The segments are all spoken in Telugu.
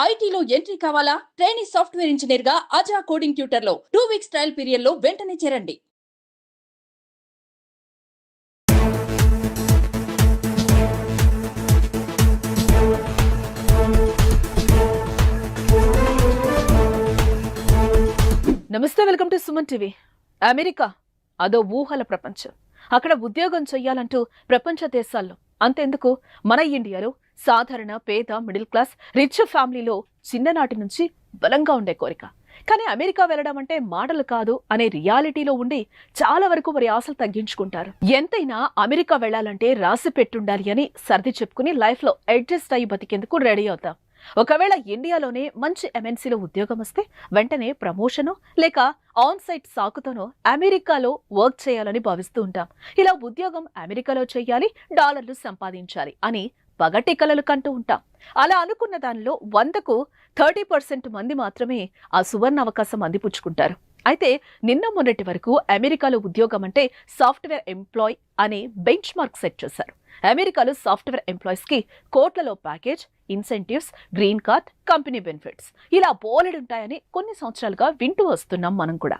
ఐటీలో ఎంట్రీ కావాలా? ట్రైనీ సాఫ్ట్వేర్ ఇంజనీర్ గా అజా కోడింగ్ ట్యూటర్ లో 2 వీక్స్ ట్రయల్ పీరియడ్ లో వెంటనే చేరండి. నమస్తే, welcome to Suman TV. America అదో ఊహల ప్రపంచం. అక్కడ ఉద్యోగం చెయ్యాలంటూ ప్రపంచ దేశాల్లో, అంతెందుకు మన ఇండియాలో సాధారణ పేద మిడిల్ క్లాస్ రిచ్ ఫ్యామిలీలో చిన్ననాటి నుంచి బలంగా ఉండే కోరిక. కానీ అమెరికా వెళ్ళడం అంటే మాటలు కాదు అనే రియాలిటీలో ఉండి చాలా వరకు వారి ఆశలు తగ్గించుకుంటారు. ఎంతైనా అమెరికా వెళ్లాలంటే రాసి పెట్టుండాలి అని సర్ది చెప్పుకుని లైఫ్ లో అడ్జస్ట్ అయ్యి బతికేందుకు రెడీ అవుతాం. ఒకవేళ ఇండియాలోనే మంచి ఎంఎన్సీలో ఉద్యోగం వస్తే వెంటనే ప్రమోషనో లేక ఆన్ సైట్ సాకుతోనో అమెరికాలో వర్క్ చేయాలని భావిస్తూ ఉంటాం. ఇలా ఉద్యోగం అమెరికాలో చేయాలి, డాలర్లు సంపాదించాలి అని పగటి కలలు కంటూ ఉంటాం. అలా అనుకున్న దానిలో 100కు 30% మంది మాత్రమే ఆ సువర్ణ అవకాశం అందిపుచ్చుకుంటారు. అయితే నిన్న మొన్నటి వరకు అమెరికాలో ఉద్యోగం అంటే సాఫ్ట్వేర్ ఎంప్లాయ్ అనే బెంచ్ మార్క్ సెట్ చేశారు. అమెరికాలో సాఫ్ట్వేర్ ఎంప్లాయీస్ కి కోట్లలో package, incentives, green card, company benefits ఇలా బోలెడుంటాయని కొన్ని సంవత్సరాలుగా వింటూ వస్తున్నాం మనం కూడా.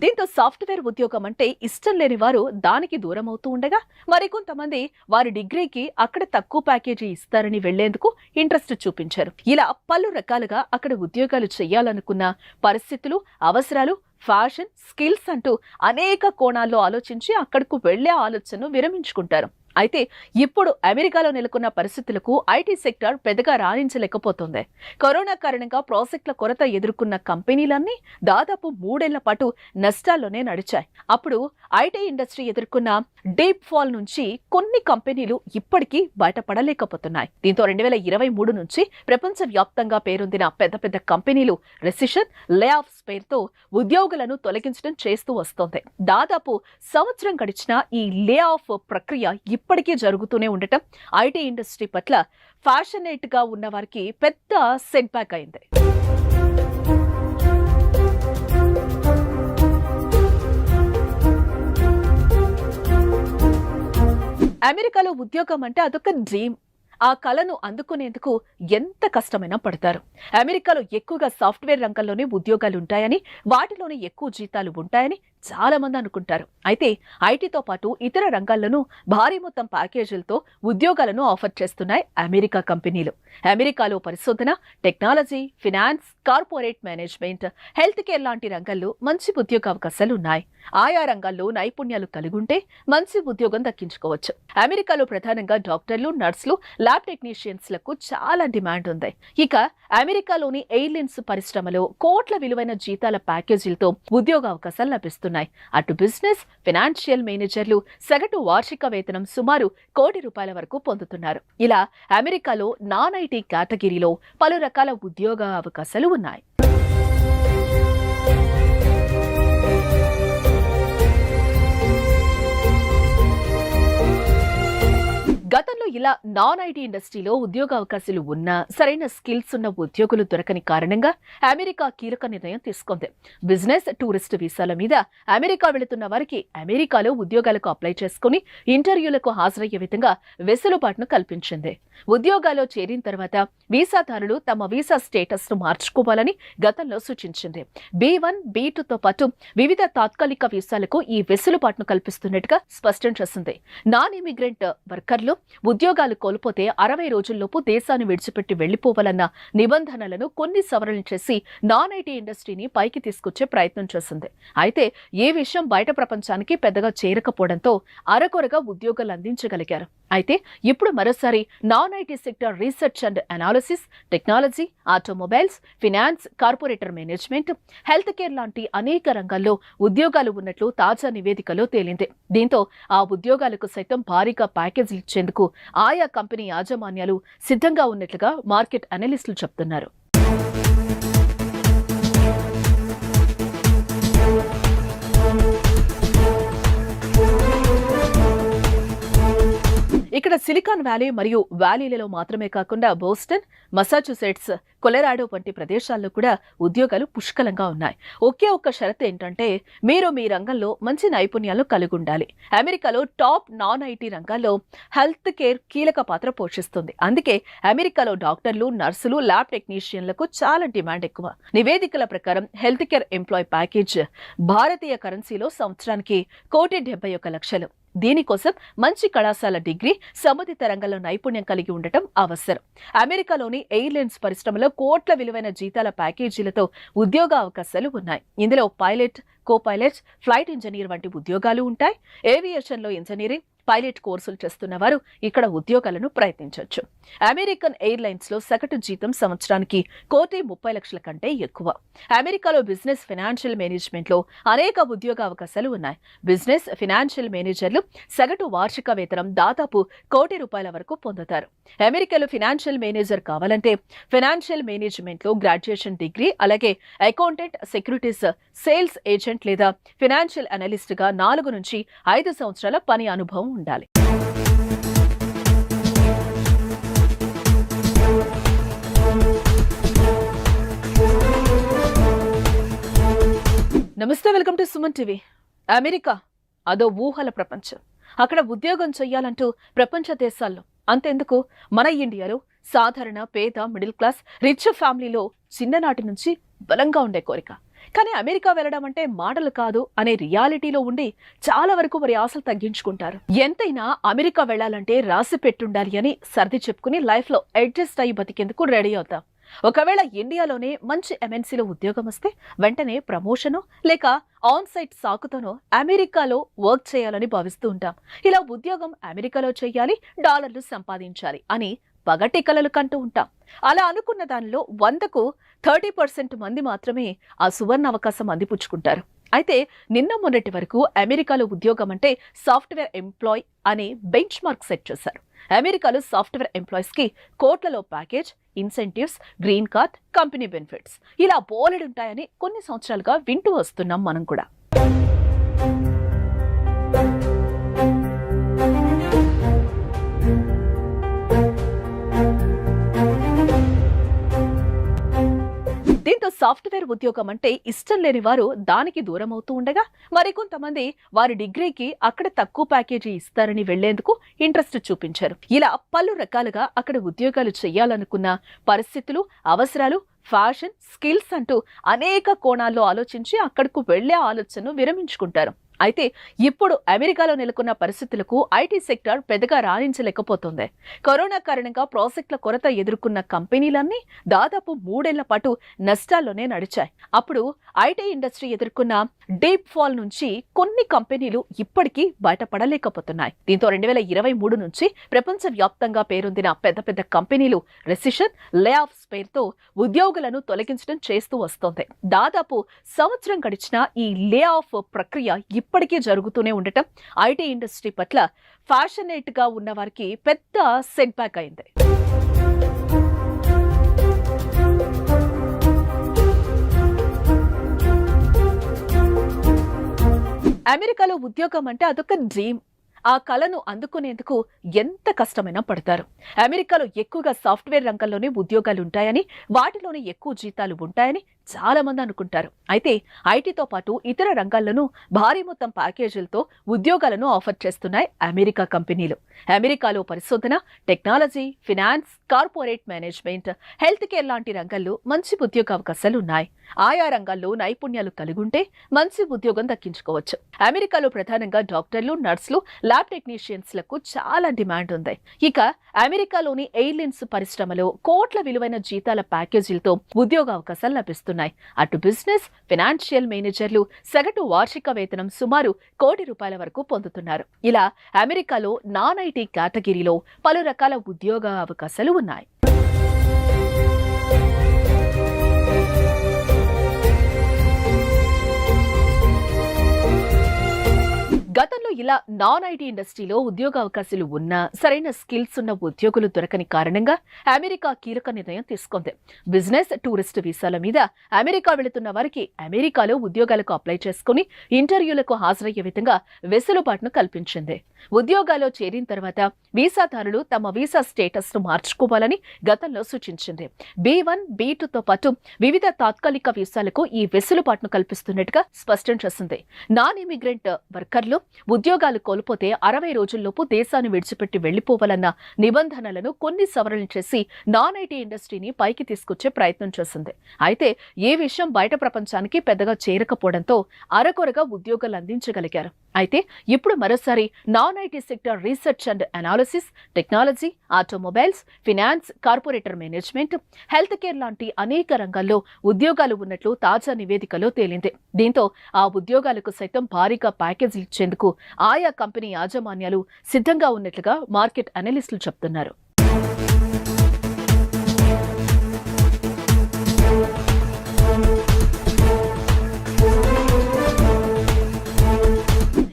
దీంతో సాఫ్ట్వేర్ ఉద్యోగం అంటే ఇష్టం లేని వారు దానికి దూరం అవుతూ ఉండగా, మరికొంతమంది వారి డిగ్రీకి అక్కడ తక్కువ ప్యాకేజీ ఇస్తారని వెళ్లేందుకు ఇంట్రెస్ట్ చూపించారు. ఇలా పలు రకాలుగా అక్కడ ఉద్యోగాలు చేయాలనుకున్న పరిస్థితులు, అవసరాలు, ఫ్యాషన్, స్కిల్స్ అంటూ అనేక కోణాల్లో ఆలోచించి అక్కడకు వెళ్లే ఆలోచనను విరమించుకుంటారు. అయితే ఇప్పుడు అమెరికాలో నెలకొన్న పరిస్థితులకు ఐటీ సెక్టార్ పెద్దగా రాణించలేకపోతుంది. కరోనా కారణంగా ప్రాజెక్టుల కొరత ఎదుర్కొన్న కంపెనీలన్నీ దాదాపు 3 ఏళ్ల పాటు నష్టాల్లోనే నడిచాయి. అప్పుడు ఐటీ ఇండస్ట్రీ ఎదుర్కొన్న డీప్ ఫాల్ నుంచి కొన్ని కంపెనీలు ఇప్పటికీ బయటపడలేకపోతున్నాయి. దీంతో 2023 నుంచి ప్రపంచవ్యాప్తంగా పేరొందిన పెద్ద పెద్ద కంపెనీలు రెసిషన్, లే ఆఫ్స్ పేరుతో ఉద్యోగులను తొలగించడం చేస్తూ వస్తోంది. దాదాపు సంవత్సరం గడిచిన ఈ లే ఆఫ్ ప్రక్రియ ఇప్పటికీ జరుగుతూనే ఉండటం ఐటీ ఇండస్ట్రీ పట్ల ఫ్యాషనేట్ గా ఉన్న వారికి పెద్ద సెట్ బ్యాక్ అయింది. అమెరికాలో ఉద్యోగం అంటే అదొక డ్రీమ్. ఆ కళను అందుకునేందుకు ఎంత కష్టమైనా పడతారు. అమెరికాలో ఎక్కువగా సాఫ్ట్వేర్ రంగంలోనే ఉద్యోగాలు ఉంటాయని, వాటిలోనే ఎక్కువ జీతాలు ఉంటాయని చాలా మంది అనుకుంటారు. అయితే ఐటీతో పాటు ఇతర రంగాల్లోనూ భారీ మొత్తం ప్యాకేజీలతో ఉద్యోగాలను ఆఫర్ చేస్తున్నాయి అమెరికా కంపెనీలు. అమెరికాలో పరిశోధన, technology, finance, corporate management, health care లాంటి రంగాల్లో మంచి ఉద్యోగ అవకాశాలు ఉన్నాయి. ఆయా రంగాల్లో నైపుణ్యాలు కలిగుంటే మంచి ఉద్యోగం దక్కించుకోవచ్చు. అమెరికాలో ప్రధానంగా డాక్టర్లు, నర్సులు, ల్యాబ్ టెక్నీషియన్స్ లకు చాలా డిమాండ్ ఉంది. ఇక అమెరికాలోని ఎయిర్లైన్స్ పరిశ్రమలో కోట్ల విలువైన జీతాల ప్యాకేజీలతో ఉద్యోగ అవకాశాలు లభిస్తున్నాయి. అటు బిజినెస్, ఫైనాన్షియల్ మేనేజర్లు సగటు వార్షిక వేతనం సుమారు ₹1,00,00,000 వరకు పొందుతున్నారు. ఇలా అమెరికాలో నాన్ ఐటీ కేటగిరీలో పలు రకాల ఉద్యోగ అవకాశాలు ఉన్నాయి. గతంలో ఇలా నాన్ ఐటీ ఇండస్ట్రీలో ఉద్యోగ అవకాశాలు ఉన్నా సరైన స్కిల్స్ ఉన్న ఉద్యోగులు దొరకని కారణంగా అమెరికా కీలక నిర్ణయం తీసుకుంది. బిజినెస్, టూరిస్ట్ వీసాల మీద అమెరికా వెళుతున్న వారికి అమెరికాలో ఉద్యోగాలకు అప్లై చేసుకుని ఇంటర్వ్యూలకు హాజరయ్యే విధంగా వెసులుబాటును కల్పించింది. ఉద్యోగాల్లో చేరిన తర్వాత వీసాదారులు తమ వీసా స్టేటస్ ను మార్చుకోవాలని గతంలో సూచించింది. B1, B2తో పాటు వివిధ తాత్కాలిక వీసాలకు ఈ వెసులుబాటును కల్పిస్తున్నట్టుగా స్పష్టం చేసింది. నాన్ ఇమిగ్రెంట్ వర్కర్లు ఉద్యోగాలు కోల్పోతే 60 రోజుల్లోపు దేశాన్ని విడిచిపెట్టి వెళ్లిపోవాలన్న నిబంధనలను కొన్ని సవరణలు చేసి నాన్ ఐటీ ఇండస్ట్రీని పైకి తీసుకొచ్చే ప్రయత్నం చేసింది. అయితే ఈ విషయం బయట ప్రపంచానికి పెద్దగా చేరకపోవడంతో అరకొరగా ఉద్యోగాలు అందించగలిగారు. అయితే ఇప్పుడు మరోసారి non IT sector research and analysis, technology, automobiles, finance, corporator management, health care లాంటి అనేక రంగాల్లో ఉద్యోగాలు ఉన్నట్లు తాజా నివేదికలో తేలింది. దీంతో ఆ ఉద్యోగాలకు సైతం భారీగా ప్యాకేజీలు ఇచ్చేందుకు ఆయా కంపెనీ యాజమాన్యాలు సిద్ధంగా ఉన్నట్లుగా మార్కెట్ అనలిస్టులు చెబుతున్నారు. ఇక ఇక్కడ సిలికాన్ వ్యాలీ మరియు వ్యాలీలలో మాత్రమే కాకుండా బోస్టన్, మసాచుసెట్స్, కొలెరాడో వంటి ప్రదేశాల్లో కూడా ఉద్యోగాలు పుష్కలంగా ఉన్నాయి. ఒకే ఒక్క షరతు ఏంటంటే మీరు మీ రంగంలో మంచి నైపుణ్యాలు కలిగి ఉండాలి. అమెరికాలో టాప్ నాన్ ఐటీ రంగాల్లో హెల్త్ కేర్ కీలక పాత్ర పోషిస్తుంది. అందుకే అమెరికాలో డాక్టర్లు, నర్సులు, ల్యాబ్ టెక్నీషియన్లకు చాలా డిమాండ్ ఎక్కువ. నివేదికల ప్రకారం హెల్త్ కేర్ ఎంప్లాయ్ ప్యాకేజ్ భారతీయ కరెన్సీలో సంవత్సరానికి 1,71,00,000. దీనికోసం మంచి కళాశాల డిగ్రీ, సంబంధిత రంగంలో నైపుణ్యం కలిగి ఉండటం అవసరం. అమెరికాలోని ఎయిర్లైన్స్ పరిశ్రమలో కోట్ల విలువైన జీతాల ప్యాకేజీలతో ఉద్యోగ అవకాశాలు ఉన్నాయి. ఇందులో pilot, co pilot, flight engineer వంటి ఉద్యోగాలు ఉంటాయి. ఏవియేషన్లో ఇంజనీరింగ్, పైలట్ కోర్సులు చేస్తున్న వారు ఇక్కడ ఉద్యోగాలను ప్రయత్నించవచ్చు. అమెరికన్ ఎయిర్లైన్స్ లో సగటు జీతం సంవత్సరానికి 1,30,00,000 కంటే ఎక్కువ. అమెరికాలో బిజినెస్, ఫైనాన్షియల్ మేనేజ్మెంట్ లో అనేక ఉద్యోగ అవకాశాలు ఉన్నాయి. బిజినెస్, ఫైనాన్షియల్ మేనేజర్లు సగటు వార్షిక వేతనం దాదాపు ₹1,00,00,000 వరకు పొందుతారు. అమెరికాలో ఫైనాన్షియల్ మేనేజర్ కావాలంటే ఫైనాన్షియల్ మేనేజ్మెంట్ లో గ్రాడ్యుయేషన్ డిగ్రీ, అలాగే అకౌంటెంట్, సెక్యూరిటీస్, సేల్స్ ఏజెంట్ లేదా ఫైనాన్షియల్ అనలిస్ట్ గా 4 నుంచి 5 సంవత్సరాల పని అనుభవం ఉండాలి. నమస్తే, welcome to Suman TV. America అదో ఊహల ప్రపంచం. అక్కడ ఉద్యోగం చెయ్యాలంటూ ప్రపంచ దేశాల్లో, అంతెందుకు మన ఇండియాలో సాధారణ పేద, మిడిల్ క్లాస్, రిచ్ ఫ్యామిలీలో చిన్ననాటి నుంచి బలంగా ఉండే కోరిక. కానీ అమెరికా వెళ్ళడం అంటే మాటలు కాదు అనే రియాలిటీలో ఉండి చాలా వరకు వారి ఆశలు తగ్గించుకుంటారు. ఎంతైనా అమెరికా వెళ్లాలంటే రాసి పెట్టుండాలి అని సర్ది చెప్పుకుని లైఫ్ లో అడ్జస్ట్ అయ్యి బతికేందుకు రెడీ అవుతాం. ఒకవేళ ఇండియాలోనే మంచి ఎంఎన్సీలో ఉద్యోగం వస్తే వెంటనే ప్రమోషను లేక ఆన్ సైట్ సాకుతోనో అమెరికాలో వర్క్ చేయాలని భావిస్తూ ఉంటాం. ఇలా ఉద్యోగం అమెరికాలో చేయాలి, డాలర్లు సంపాదించాలి అని పగటి కలలు కంటూ ఉంటాం. అలా అనుకున్న దానిలో 100కు 30% మంది మాత్రమే ఆ సువర్ణ అవకాశం అందిపుచ్చుకుంటారు. అయితే నిన్న మొన్నటి వరకు అమెరికాలో ఉద్యోగం అంటే సాఫ్ట్వేర్ ఎంప్లాయ్ అనే బెంచ్ మార్క్ సెట్ చేశారు. అమెరికాలో సాఫ్ట్వేర్ ఎంప్లాయీస్ కి కోట్లలో package, incentives, green card, company benefits ఇలా బోలెడుంటాయని కొన్ని సంవత్సరాలుగా వింటూ వస్తున్నాం మనం కూడా. దీంతో సాఫ్ట్వేర్ ఉద్యోగం అంటే ఇష్టం లేని వారు దానికి దూరం అవుతూ ఉండగా, మరికొంతమంది వారి డిగ్రీకి అక్కడ తక్కువ ప్యాకేజీ ఇస్తారని వెళ్లేందుకు ఇంట్రెస్ట్ చూపించారు. ఇలా పలు రకాలుగా అక్కడ ఉద్యోగాలు చేయాలనుకున్న పరిస్థితులు, అవసరాలు, ఫ్యాషన్, స్కిల్స్ అంటూ అనేక కోణాల్లో ఆలోచించి అక్కడకు వెళ్లే ఆలోచనను విరమించుకుంటారు. అయితే ఇప్పుడు అమెరికాలో నెలకొన్న పరిస్థితులకు ఐటీ సెక్టార్ పెద్దగా రాణించలేకపోతుంది. కరోనా కారణంగా ప్రాజెక్టుల కొరత ఎదుర్కొన్న కంపెనీలన్నీ దాదాపు 3 ఏళ్ల పాటు నష్టాల్లోనే నడిచాయి. అప్పుడు ఐటీ ఇండస్ట్రీ ఎదుర్కొన్న డీప్ ఫాల్ నుంచి కొన్ని కంపెనీలు ఇప్పటికీ బయటపడలేకపోతున్నాయి. దీంతో 2023 నుంచి ప్రపంచవ్యాప్తంగా పేరొందిన పెద్ద పెద్ద కంపెనీలు రెసిషన్, లే ఆఫ్స్ పేరుతో ఉద్యోగులను తొలగించడం చేస్తూ వస్తోంది. దాదాపు సంవత్సరం గడిచిన ఈ లే ఆఫ్ ప్రక్రియ ఇప్పటికీ జరుగుతూనే ఉండటం ఐటీ ఇండస్ట్రీ పట్ల ఫ్యాషనేట్ గా ఉన్న వారికి పెద్ద సెట్ బ్యాక్ అయింది. అమెరికాలో ఉద్యోగం అంటే అదొక డ్రీమ్. ఆ కళను అందుకునేందుకు ఎంత కష్టమైనా పడతారు. అమెరికాలో ఎక్కువగా సాఫ్ట్వేర్ రంగంలోనే ఉద్యోగాలు ఉంటాయని, వాటిలోనే ఎక్కువ జీతాలు ఉంటాయని చాలా మంది అనుకుంటారు. అయితే ఐటీతో పాటు ఇతర రంగాల్లోనూ భారీ మొత్తం ప్యాకేజీలతో ఉద్యోగాలను ఆఫర్ చేస్తున్నాయి అమెరికా కంపెనీలు. అమెరికాలో పరిశోధన, technology, finance, corporate management, health care లాంటి రంగాల్లో మంచి ఉద్యోగ అవకాశాలు ఉన్నాయి. ఆయా రంగాల్లో నైపుణ్యాలు కలిగుంటే మంచి ఉద్యోగం దక్కించుకోవచ్చు. అమెరికాలో ప్రధానంగా డాక్టర్లు, నర్సులు, ల్యాబ్ టెక్నీషియన్స్ లకు చాలా డిమాండ్ ఉంది. ఇక అమెరికాలోని ఎయిర్లైన్స్ పరిశ్రమలో కోట్ల విలువైన జీతాల ప్యాకేజీలతో ఉద్యోగ అవకాశాలు లభిస్తున్నాయి. అటు బిజినెస్, ఫైనాన్షియల్ మేనేజర్లు సగటు వార్షిక వేతనం సుమారు ₹1,00,00,000 వరకు పొందుతున్నారు. ఇలా అమెరికాలో నాన్ ఐటీ కేటగిరీలో పలు రకాల ఉద్యోగ అవకాశాలు ఉన్నాయి. గతంలో ఇలా నాన్ ఐటీ ఇండస్ట్రీలో ఉద్యోగ అవకాశాలు ఉన్నా సరైన స్కిల్స్ ఉన్న ఉద్యోగులు దొరకని కారణంగా అమెరికా కీలక నిర్ణయం తీసుకుంది. బిజినెస్, టూరిస్ట్ వీసాల మీద అమెరికా వెళుతున్న వారికి అమెరికాలో ఉద్యోగాలకు అప్లై చేసుకుని ఇంటర్వ్యూలకు హాజరయ్యే విధంగా వెసులుబాటును కల్పించింది. ఉద్యోగాల్లో చేరిన తర్వాత వీసాదారులు తమ వీసా స్టేటస్ ను మార్చుకోవాలని గతంలో సూచించింది. B1, B2తో పాటు వివిధ తాత్కాలిక వీసాలకు ఈ వెసులుబాటును కల్పిస్తున్నట్టుగా స్పష్టం చేసింది. నాన్ ఇమిగ్రెంట్ వర్కర్లు ఉద్యోగాలు కోల్పోతే 60 రోజుల్లోపు దేశాన్ని విడిచిపెట్టి వెళ్లిపోవాలన్న నిబంధనలను కొన్ని సవరణలు చేసి నాన్ ఐటీ ఇండస్ట్రీని పైకి తీసుకొచ్చే ప్రయత్నం చేసింది. అయితే ఈ విషయం బయట ప్రపంచానికి పెద్దగా చేరకపోవడంతో అరకొరగా ఉద్యోగాలు అందించగలిగారు. అయితే ఇప్పుడు మరోసారి non IT sector research and analysis, technology, automobiles, finance, corporator management, health care లాంటి అనేక రంగాల్లో ఉద్యోగాలు ఉన్నట్లు తాజా నివేదికలో తేలింది. దీంతో ఆ ఉద్యోగాలకు సైతం భారీగా ప్యాకేజీలు ఇచ్చేందుకు ఆయా కంపెనీ యాజమాన్యాలు సిద్ధంగా ఉన్నట్లుగా మార్కెట్ అనలిస్టులు చెప్తున్నారు.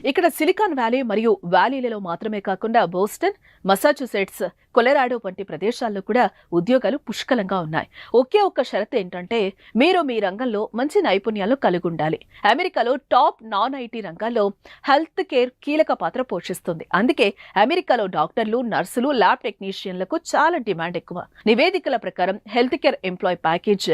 ఇక్కడ సిలికాన్ వ్యాలీ మరియు వ్యాలీలలో మాత్రమే కాకుండా బోస్టన్, మసాచుసెట్స్, కొలరాడో వంటి ప్రదేశాల్లో కూడా ఉద్యోగాలు పుష్కలంగా ఉన్నాయి. ఒకే ఒక్క షరతు ఏంటంటే మీరు మీ రంగంలో మంచి నైపుణ్యాలు కలిగి ఉండాలి. అమెరికాలో టాప్ నాన్ ఐటీ రంగాల్లో హెల్త్ కేర్ కీలక పాత్ర పోషిస్తుంది. అందుకే అమెరికాలో డాక్టర్లు, నర్సులు, ల్యాబ్ టెక్నీషియన్లకు చాలా డిమాండ్ ఎక్కువ. నివేదికల ప్రకారం హెల్త్ కేర్ ఎంప్లాయ్ ప్యాకేజ్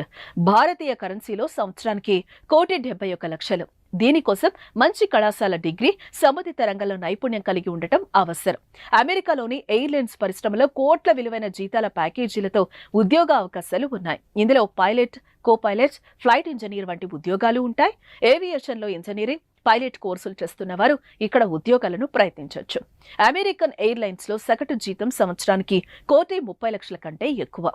భారతీయ కరెన్సీలో సంవత్సరానికి 1,71,00,000. దీనికోసం మంచి కళాశాల డిగ్రీ, సంబంధిత రంగంలో నైపుణ్యం కలిగి ఉండటం అవసరం. అమెరికాలోని ఎయిర్లైన్స్ పరిశ్రమలో కోట్ల విలువైన జీతాల ప్యాకేజీలతో ఉద్యోగ అవకాశాలు ఉన్నాయి. ఇందులో pilot, co pilot, flight engineer వంటి ఉద్యోగాలు ఉంటాయి. ఏవియేషన్లో ఇంజనీరింగ్, పైలట్ కోర్సులు చేస్తున్న వారు ఇక్కడ ఉద్యోగాలను ప్రయత్నించవచ్చు. అమెరికన్ ఎయిర్లైన్స్ లో సగటు జీతం సంవత్సరానికి 1,30,00,000 కంటే ఎక్కువ.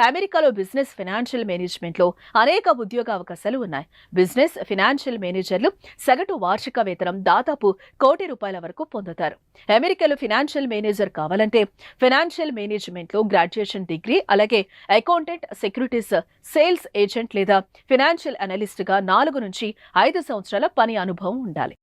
అమెరికాలో బిజినెస్, ఫైనాన్షియల్ మేనేజ్మెంట్ లో అనేక ఉద్యోగ అవకాశాలు ఉన్నాయి. బిజినెస్, ఫైనాన్షియల్ మేనేజర్లు సగటు వార్షిక వేతనం దాదాపు ₹1,00,00,000 వరకు పొందుతారు. అమెరికాలో ఫైనాన్షియల్ మేనేజర్ కావాలంటే ఫైనాన్షియల్ మేనేజ్మెంట్ లో గ్రాడ్యుయేషన్ డిగ్రీ, అలాగే అకౌంటెంట్, సెక్యూరిటీస్, సేల్స్ ఏజెంట్ లేదా ఫైనాన్షియల్ అనలిస్ట్ గా 4 నుంచి 5 సంవత్సరాల పని అనుభవం ఉండాలి.